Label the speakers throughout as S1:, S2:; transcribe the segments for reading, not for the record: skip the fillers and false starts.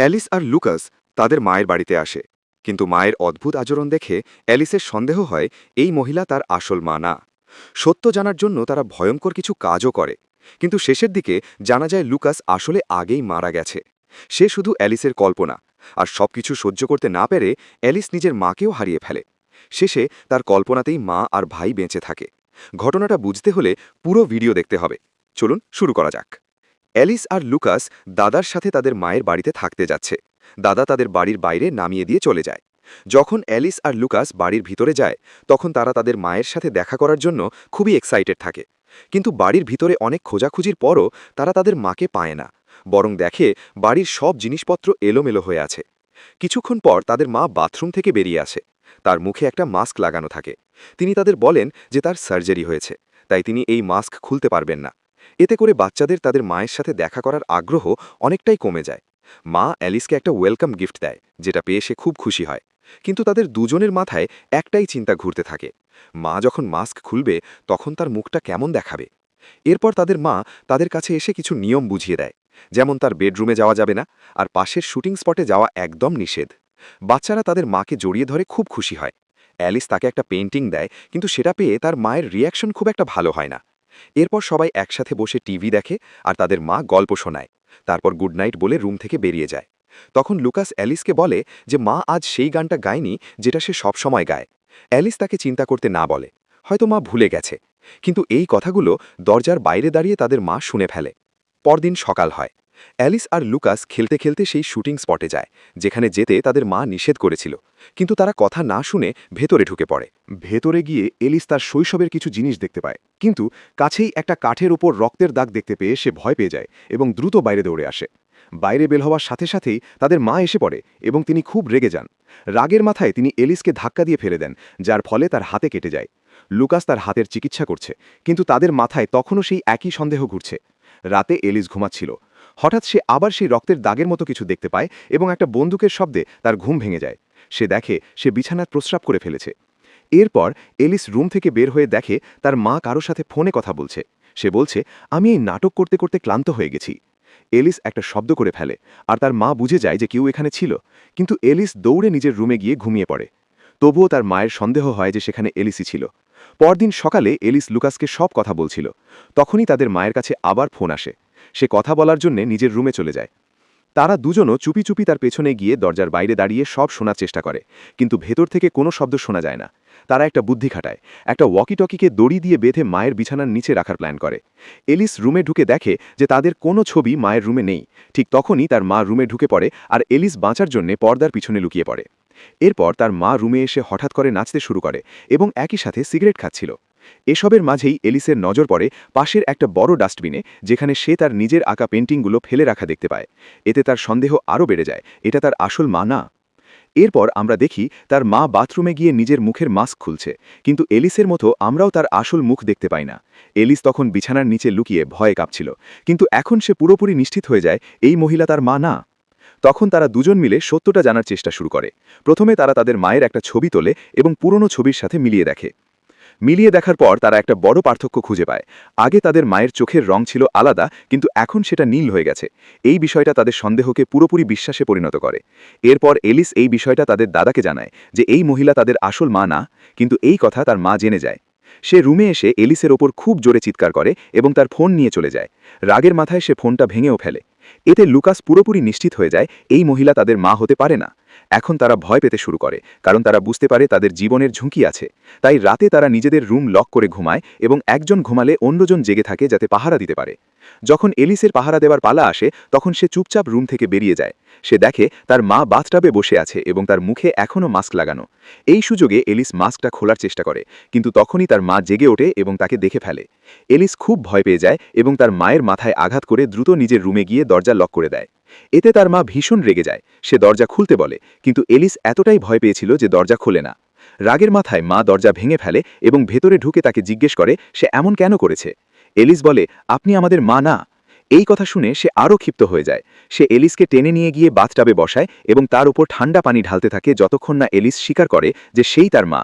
S1: Alice আর Lucas তাদের মায়ের বাড়িতে আসে, কিন্তু মায়ের অদ্ভুত আচরণ দেখে অ্যালিসের সন্দেহ হয় এই মহিলা তার আসল মা না। সত্য জানার জন্য তারা ভয়ঙ্কর কিছু কাজও করে, কিন্তু শেষের দিকে জানা যায় লুকাস আসলে আগেই মারা গেছে। সে শুধু অ্যালিসের কল্পনা, আর সবকিছু সহ্য করতে না পেরে অ্যালিস নিজের মাকেও হারিয়ে ফেলে। শেষে তার কল্পনাতেই মা আর ভাই বেঁচে থাকে। ঘটনাটা বুঝতে হলে পুরো ভিডিও দেখতে হবে। চলুন শুরু করা যাক। অ্যালিস আর লুকাস দাদার সাথে তাদের মায়ের বাড়িতে থাকতে যাচ্ছে। দাদা তাদের বাড়ির বাইরে নামিয়ে দিয়ে চলে যায়। যখন অ্যালিস আর লুকাস বাড়ির ভিতরে যায়, তখন তারা তাদের মায়ের সাথে দেখা করার জন্য খুবই এক্সাইটেড থাকে। কিন্তু বাড়ির ভিতরে অনেক খোঁজাখুঁজির পরও তারা তাদের মাকে পায় না, বরং দেখে বাড়ির সব জিনিসপত্র এলোমেলো হয়ে আছে। কিছুক্ষণ পর তাদের মা বাথরুম থেকে বেরিয়ে আসে। তার মুখে একটা মাস্ক লাগানো থাকে। তিনি তাদের বলেন যে তার সার্জারি হয়েছে, তাই তিনি এই মাস্ক খুলতে পারবেন না। এতে করে বাচ্চাদের তাদের মায়ের সাথে দেখা করার আগ্রহ অনেকটাই কমে যায়। মা অ্যালিসকে একটা ওয়েলকাম গিফট দেয়, যেটা পেয়ে সে খুব খুশি হয়। কিন্তু তাদের দুজনের মাথায় একটাই চিন্তা ঘুরতে থাকে, মা যখন মাস্ক খুলবে তখন তার মুখটা কেমন দেখাবে। এরপর তাদের মা তাদের কাছে এসে কিছু নিয়ম বুঝিয়ে দেয়, যেমন তার বেডরুমে যাওয়া যাবে না, আর পাশের শুটিং স্পটে যাওয়া একদম নিষেধ। বাচ্চারা তাদের মাকে জড়িয়ে ধরে খুব খুশি হয়। অ্যালিস তাকে একটা পেইন্টিং দেয়, কিন্তু সেটা পেয়ে তার মায়ের রিয়াকশন খুব একটা ভালো হয় না। এরপর সবাই একসাথে বসে টিভি দেখে আর তাদের মা গল্প শোনায়। তারপর গুড নাইট বলে রুম থেকে বেরিয়ে যায়। তখন লুকাস অ্যালিসকে বলে যে মা আজ সেই গানটা গায়নি যেটা সে সবসময় গায়। অ্যালিস তাকে চিন্তা করতে না বলে, হয়তো মা ভুলে গেছে। কিন্তু এই কথাগুলো দরজার বাইরে দাঁড়িয়ে তাদের মা শুনে ফেলে। পরদিন সকাল হয়। অ্যালিস আর লুকাস খেলতে খেলতে সেই শুটিং স্পটে যায়, যেখানে যেতে তাদের মা নিষেধ করেছিল। কিন্তু তারা কথা না শুনে ভেতরে ঢুকে পড়ে। ভেতরে গিয়ে এলিস তার শৈশবের কিছু জিনিস দেখতে পায়, কিন্তু কাছেই একটা কাঠের ওপর রক্তের দাগ দেখতে পেয়ে সে ভয় পেয়ে যায় এবং দ্রুত বাইরে দৌড়ে আসে। বাইরে বের হওয়ার সাথে সাথেই তাদের মা এসে পড়ে এবং তিনি খুব রেগে যান। রাগের মাথায় তিনি এলিসকে ধাক্কা দিয়ে ফেলে দেন, যার ফলে তার হাতে কেটে যায়। লুকাস তার হাতের চিকিৎসা করছে, কিন্তু তাদের মাথায় তখনও সেই একই সন্দেহ ঘুরছে। রাতে এলিস ঘুমাচ্ছিল। হঠাৎ সে আবার সেই রক্তের দাগের মতো কিছু দেখতে পায় এবং একটা বন্দুকের শব্দে তার ঘুম ভেঙে যায়। সে দেখে সে বিছানার প্রস্রাব করে ফেলেছে। এরপর এলিস রুম থেকে বের হয়ে দেখে তার মা কারো সাথে ফোনে কথা বলছে। সে বলছে, আমি এই নাটক করতে করতে ক্লান্ত হয়ে গেছি। এলিস একটা শব্দ করে ফেলে, আর তার মা বুঝে যায় যে কেউ এখানে ছিল। কিন্তু এলিস দৌড়ে নিজের রুমে গিয়ে ঘুমিয়ে পড়ে। তবুও তার মায়ের সন্দেহ হয় যে সেখানে এলিসই ছিল। পরদিন সকালে এলিস লুকাসকে সব কথা বলছিল। তখনই তাদের মায়ের কাছে আবার ফোন আসে। সে কথা বলার জন্য নিজের রুমে চলে যায়। তারা দুজনও চুপি চুপি তার পেছনে গিয়ে দরজার বাইরে দাঁড়িয়ে সব শোনার চেষ্টা করে, কিন্তু ভেতর থেকে কোনো শব্দ শোনা যায় না। তারা একটা বুদ্ধি খাটায়, একটা ওয়াকিটকিকে দড়ি দিয়ে বেঁধে মায়ের বিছানার নিচে রাখার প্ল্যান করে। এলিস রুমে ঢুকে দেখে যে তাদের কোনো ছবি মায়ের রুমে নেই। ঠিক তখনই তার মা রুমে ঢুকে পড়ে, আর এলিস বাঁচার জন্য পর্দার পিছনে লুকিয়ে পড়ে। এরপর তার মা রুমে এসে হঠাৎ করে নাচতে শুরু করে এবং একই সাথে সিগারেট খাচ্ছিল। এসবের মাঝেই এলিসের নজর পড়ে পাশের একটা বড় ডাস্টবিনে, যেখানে সে তার নিজের আঁকা পেন্টিংগুলো ফেলে রাখা দেখতে পায়। এতে তার সন্দেহ আরও বেড়ে যায়, এটা তার আসল মা না। এরপর আমরা দেখি তার মা বাথরুমে গিয়ে নিজের মুখের মাস্ক খুলছে, কিন্তু এলিসের মতো আমরাও তার আসল মুখ দেখতে পাই না। এলিস তখন বিছানার নিচে লুকিয়ে ভয়ে কাঁপছিল, কিন্তু এখন সে পুরোপুরি নিশ্চিত হয়ে যায় এই মহিলা তার মা না। তখন তারা দুজন মিলে সত্যটা জানার চেষ্টা শুরু করে। প্রথমে তারা তাদের মায়ের একটা ছবি তোলে এবং পুরনো ছবির সাথে মিলিয়ে দেখে। মিলিয়ে দেখার পর তারা একটা বড় পার্থক্য খুঁজে পায়। আগে তাদের মায়ের চোখের রং ছিল আলাদা, কিন্তু এখন সেটা নীল হয়ে গেছে। এই বিষয়টা তাদের সন্দেহকে পুরোপুরি বিশ্বাসে পরিণত করে। এরপর এলিস এই বিষয়টা তাদের দাদাকে জানায় যে এই মহিলা তাদের আসল মা না, কিন্তু এই কথা তার মা জেনে যায়। সে রুমে এসে এলিসের ওপর খুব জোরে চিৎকার করে এবং তার ফোন নিয়ে চলে যায়। রাগের মাথায় সে ফোনটা ভেঙেও ফেলে। এতে লুকাস পুরোপুরি নিশ্চিত হয়ে যায় এই মহিলা তাদের মা হতে পারে না। এখন তারা ভয় পেতে শুরু করে, কারণ তারা বুঝতে পারে তাদের জীবনের ঝুঁকি আছে। তাই রাতে তারা নিজেদের রুম লক করে ঘুমায় এবং একজন ঘুমালে অন্যজন জেগে থাকে যাতে পাহারা দিতে পারে। যখন এলিসের পাহারা দেওয়ার পালা আসে, তখন সে চুপচাপ রুম থেকে বেরিয়ে যায়। সে দেখে তার মা বাথটাবে বসে আছে এবং তার মুখে এখনও মাস্ক লাগানো। এই সুযোগে এলিস মাস্কটা খোলার চেষ্টা করে, কিন্তু তখনই তার মা জেগে ওঠে এবং তাকে দেখে ফেলে। এলিস খুব ভয় পেয়ে যায় এবং তার মায়ের মাথায় আঘাত করে দ্রুত নিজের রুমে গিয়ে দরজা লক করে দেয়। এতে তার মা ভীষণ রেগে যায়। সে দরজা খুলতে বলে, কিন্তু এলিস এতটাই ভয় পেয়েছিল যে দরজা খোলে না। রাগের মাথায় মা দরজা ভেঙে ফেলে এবং ভেতরে ঢুকে তাকে জিজ্ঞেস করে সে এমন কেন করেছে। এলিস বলে, আপনি আমাদের মা না। এই কথা শুনে সে আরও ক্ষিপ্ত হয়ে যায়। সে এলিসকে টেনে নিয়ে গিয়ে বাথটাবে বসায় এবং তার উপর ঠান্ডা পানি ঢালতে থাকে যতক্ষণ না এলিস স্বীকার করে যে সেই তার মা।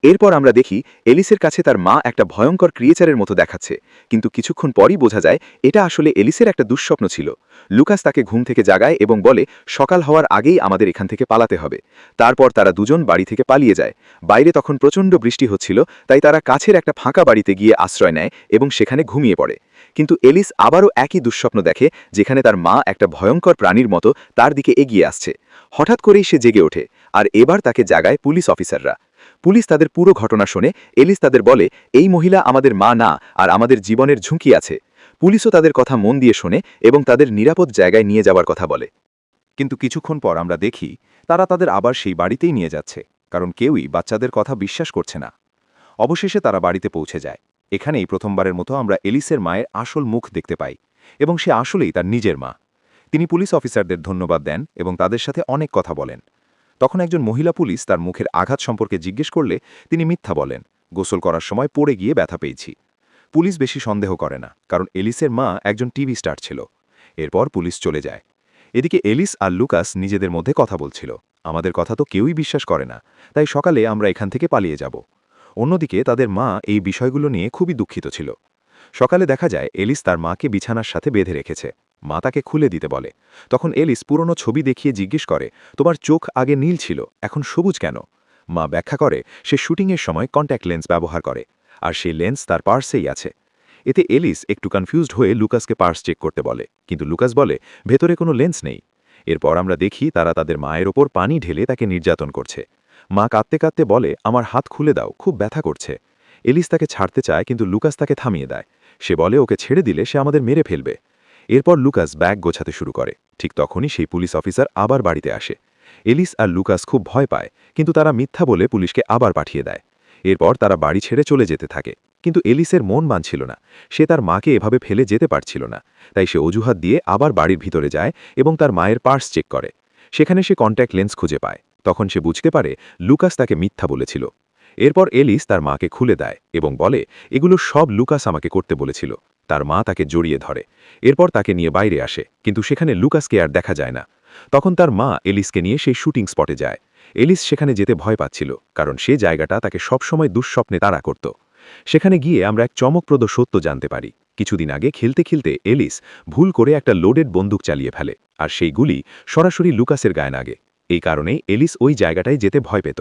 S2: এরপর আমরা দেখি এলিসের কাছে তার মা একটা ভয়ঙ্কর ক্রিয়েচারের মতো দেখাচ্ছে, কিন্তু কিছুক্ষণ পরই বোঝা যায় এটা আসলে এলিসের একটা দুঃস্বপ্ন ছিল। লুকাস তাকে ঘুম থেকে জাগায় এবং বলে সকাল হওয়ার আগেই আমাদের এখান থেকে পালাতে হবে। তারপর তারা দুজন বাড়ি থেকে পালিয়ে যায়। বাইরে তখন প্রচণ্ড বৃষ্টি হচ্ছিল, তাই তারা কাছের একটা ফাঁকা বাড়িতে গিয়ে আশ্রয় নেয় এবং সেখানে ঘুমিয়ে পড়ে। কিন্তু এলিস আবারও একই দুঃস্বপ্ন দেখে, যেখানে তার মা একটা ভয়ঙ্কর প্রাণীর মতো তার দিকে এগিয়ে আসছে। হঠাৎ করেই সে জেগে ওঠে, আর এবার তাকে জাগায় পুলিশ অফিসাররা। পুলিশ তাদের পুরো ঘটনা শোনে। এলিস তাদের বলে এই মহিলা আমাদের মা না, আর আমাদের জীবনের ঝুঁকি আছে। পুলিশও তাদের কথা মন দিয়ে শোনে এবং তাদের নিরাপদ জায়গায় নিয়ে যাওয়ার কথা বলে।
S3: কিন্তু কিছুক্ষণ পর আমরা দেখি তারা তাদের আবার সেই বাড়িতেই নিয়ে যাচ্ছে, কারণ কেউই বাচ্চাদের কথা বিশ্বাস করছে না। অবশেষে তারা বাড়িতে পৌঁছে যায়। এখানেই প্রথমবারের মতো আমরা এলিসের মায়ের আসল মুখ দেখতে পাই, এবং সে আসলেই তার নিজের মা। তিনি পুলিশ অফিসারদের ধন্যবাদ দেন এবং তাদের সাথে অনেক কথা বলেন। তখন একজন মহিলা পুলিশ তার মুখের আঘাত সম্পর্কে জিজ্ঞেস করলে তিনি মিথ্যা বলেন, গোসল করার সময় পড়ে গিয়ে ব্যথা পেয়েছি। পুলিশ বেশি সন্দেহ করে না, কারণ এলিসের মা একজন টিভি স্টার ছিল। এরপর পুলিশ চলে যায়। এদিকে এলিস আর লুকাস নিজেদের মধ্যে কথা বলছিল, আমাদের কথা তো কেউই বিশ্বাস করে না, তাই সকালে আমরা এখান থেকে পালিয়ে যাব। অন্যদিকে তাদের মা এই বিষয়গুলো নিয়ে খুবই দুঃখিত ছিল। সকালে দেখা যায় এলিস তার মাকে বিছানার সাথে বেঁধে রেখেছে। মা তাকে খুলে দিতে বলে। তখন এলিস পুরনো ছবি দেখিয়ে জিজ্ঞেস করে, তোমার চোখ আগে নীল ছিল, এখন সবুজ কেন? মা ব্যাখ্যা করে সে শুটিংয়ের সময় কন্ট্যাক্ট লেন্স ব্যবহার করে, আর সেই লেন্স তার পার্সেই আছে। এতে এলিস একটু কনফিউজড হয়ে লুকাসকে পার্স চেক করতে বলে, কিন্তু লুকাস বলে ভেতরে কোনো লেন্স নেই। এরপর আমরা দেখি তারা তাদের মায়ের ওপর পানি ঢেলে তাকে নির্যাতন করছে। মা কাঁদতে কাঁদতে বলে, আমার হাত খুলে দাও, খুব ব্যথা করছে। এলিস তাকে ছাড়তে চায়, কিন্তু লুকাস তাকে থামিয়ে দেয়। সে বলে ওকে ছেড়ে দিলে সে আমাদের মেরে ফেলবে। এরপর লুকাস ব্যাগ গোছাতে শুরু করে। ঠিক তখনই সেই পুলিশ অফিসার আবার বাড়িতে আসে। এলিস আর লুকাস খুব ভয় পায়, কিন্তু তারা মিথ্যা বলে পুলিশকে আবার পাঠিয়ে দেয়। এরপর তারা বাড়ি ছেড়ে চলে যেতে থাকে, কিন্তু এলিসের মন মানছিল না। সে তার মাকে এভাবে ফেলে যেতে পারছিল না, তাই সে অজুহাত দিয়ে আবার বাড়ির ভিতরে যায় এবং তার মায়ের পার্স চেক করে। সেখানে সে কন্ট্যাক্ট লেন্স খুঁজে পায়। তখন সে বুঝতে পারে লুকাস তাকে মিথ্যা বলেছিল। এরপর এলিস তার মাকে খুলে দেয় এবং বলে এগুলো সব লুকাস আমাকে করতে বলেছিল। তার মা তাকে জড়িয়ে ধরে। এরপর তাকে নিয়ে বাইরে আসে, কিন্তু সেখানে লুকাসকে আর দেখা যায় না। তখন তার মা এলিসকে নিয়ে সেই শুটিং স্পটে যায়। এলিস সেখানে যেতে ভয় পাচ্ছিল, কারণ সে জায়গাটা তাকে সবসময় দুঃস্বপ্নে তাড়া করত। সেখানে গিয়ে আমরা এক চমকপ্রদ সত্য জানতে পারি। কিছুদিন আগে খেলতে খেলতে এলিস ভুল করে একটা লোডেড বন্দুক চালিয়ে ফেলে, আর সেই গুলি সরাসরি লুকাসের গায়ে লাগে। এই কারণেই এলিস ওই জায়গাটায় যেতে ভয় পেত।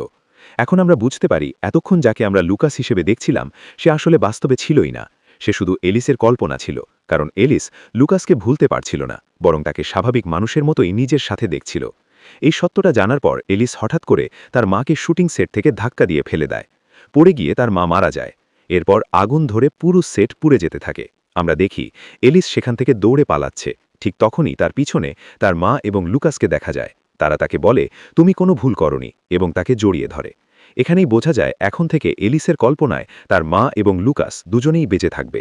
S3: এখন আমরা বুঝতে পারি এতক্ষণ যাকে আমরা লুকাস হিসেবে দেখছিলাম সে আসলে বাস্তবে ছিলই না। সে শুধু এলিসের কল্পনা ছিল, কারণ এলিস লুকাসকে ভুলতে পারছিল না, বরং তাকে স্বাভাবিক মানুষের মতোই নিজের সাথে দেখছিল। এই সত্যটা জানার পর এলিস হঠাৎ করে তার মাকে শুটিং সেট থেকে ধাক্কা দিয়ে ফেলে দেয়। পড়ে গিয়ে তার মা মারা যায়। এরপর আগুন ধরে পুরো সেট পুড়ে যেতে থাকে। আমরা দেখি এলিস সেখান থেকে দৌড়ে পালাচ্ছে। ঠিক তখনই তার পিছনে তার মা এবং লুকাসকে দেখা যায়। তারা তাকে বলে তুমি কোনো ভুল করনি, এবং তাকে জড়িয়ে ধরে। এখানেই বোঝা যায় এখন থেকে এলিসের কল্পনায় তার মা এবং লুকাস দুজনেই বেঁচে থাকবে।